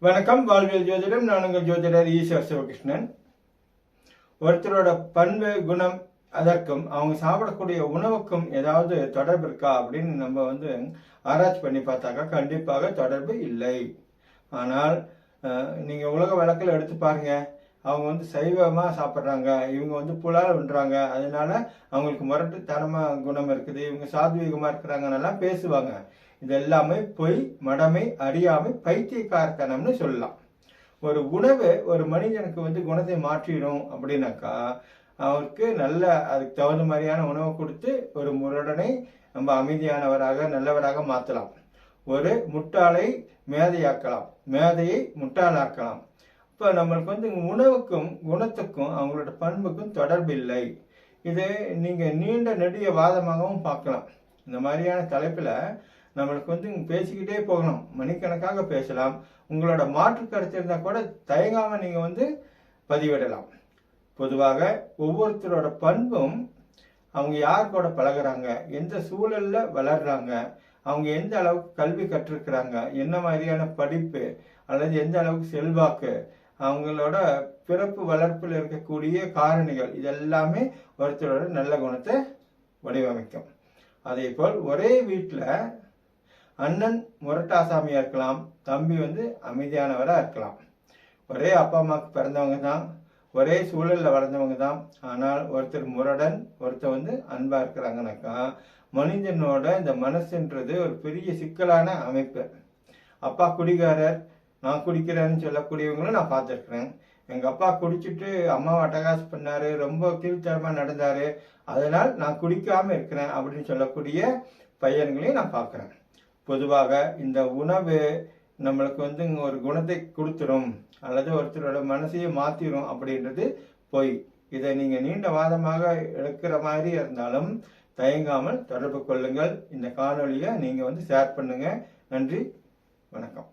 வணக்கம். வாழ்வியல் ஜோதிடம். நான் உங்கள் ஜோதிடர் ஈஸ்வர் சிவகிருஷ்ணன். ஒருத்தரோட பண்பு, குணம், அதற்கும் அவங்க சாப்பிடக்கூடிய உணவுக்கும் ஏதாவது தொடர்பு இருக்கா அப்படின்னு நம்ம ஆராய்ச்சி பண்ணி பார்த்தாக்கா கண்டிப்பாக தொடர்பு இல்லை. ஆனால் நீங்கள் உலக வழக்கில் எடுத்து பாருங்க. அவங்க சைவமாக சாப்பிட்றாங்க, இவங்க புலால் உண்றாங்க, அதனால அவங்களுக்கு முரட்டுத்தனமாக குணம் இருக்குது, இவங்க சாத்வீகமாக இருக்கிறாங்கன்னெல்லாம் பேசுவாங்க. இது எல்லாமே பொய், மடமை, அறியாமை, பைத்தியக்காரத்தனம்னு சொல்லலாம். ஒரு உணவு ஒரு மனிதனுக்கு குணத்தை மாற்றிடும் அப்படின்னாக்கா அவருக்கு நல்ல அதுக்கு தகுந்த மாதிரியான உணவை கொடுத்து ஒரு முரடனை நம்ம அமைதியானவராக நல்லவராக மாற்றலாம். ஒரு முட்டாளை மேதையாக்கலாம், மேதையை முட்டாளாக்கலாம். இப்போ நம்மளுக்கு உணவுக்கும் குணத்துக்கும் அவங்களோட பண்புக்கும் தொடர்பு இல்லை. இதை நீங்கள் நீண்ட நெடிய வாதமாகவும் பார்க்கலாம். இந்த மாதிரியான தலைப்பில் நம்மளுக்கு பேசிக்கிட்டே போகணும், மணிக்கணக்காக பேசலாம். உங்களோட மாற்று கருத்து இருந்தால் கூட தயங்காமல் நீங்கள் பதிவிடலாம். பொதுவாக ஒவ்வொருத்தரோட பண்பும் அவங்க யார் கூட பழகுறாங்க, எந்த சூழல்ல வளர்றாங்க, அவங்க எந்த அளவுக்கு கல்வி கற்றிருக்கிறாங்க, என்ன மாதிரியான படிப்பு அல்லது எந்த அளவுக்கு செல்வாக்கு, அவங்களோட பிறப்பு வளர்ப்பில் இருக்கக்கூடிய காரணிகள், இதெல்லாமே ஒருத்தரோட நல்ல குணத்தை வடிவமைக்கும். அதே போல் ஒரே வீட்டில் அண்ணன் முரட்டாசாமியா இருக்கலாம், தம்பி அமைதியானவராக இருக்கலாம். ஒரே அப்பா அம்மாவுக்கு பிறந்தவங்க தான், ஒரே சூழலில் வளர்ந்தவங்க தான். ஆனால் ஒருத்தர் முரடன், ஒருத்தர் அன்பா இருக்கிறாங்கனாக்கா மனிதனோட இந்த மனசுன்றது ஒரு பெரிய சிக்கலான அமைப்பு. அப்பா குடிகாரர், நான் குடிக்கிறேன்னு சொல்லக்கூடியவங்களும் நான் பார்த்துருக்குறேன். எங்கள் அப்பா குடிச்சிட்டு அம்மாவை அட்டகாசம் பண்ணாரு, ரொம்ப கீழ்த்தரமாக நடந்தாரு, அதனால் நான் குடிக்காமல் இருக்கிறேன் அப்படின்னு சொல்லக்கூடிய பையன்களையும் நான் பார்க்குறேன். பொதுவாக இந்த உணவு நம்மளுக்கு ஒரு குணத்தை கொடுத்துரும் அல்லது ஒருத்தரோட மனசையே மாற்றிடும் அப்படின்றது பொய். இதை நீங்கள் நீண்ட வாதமாக எடுக்கிற மாதிரி இருந்தாலும் தயங்காமல் தொடர்பு கொள்ளுங்கள். இந்த காணொலியை நீங்கள் ஷேர் பண்ணுங்க. நன்றி, வணக்கம்.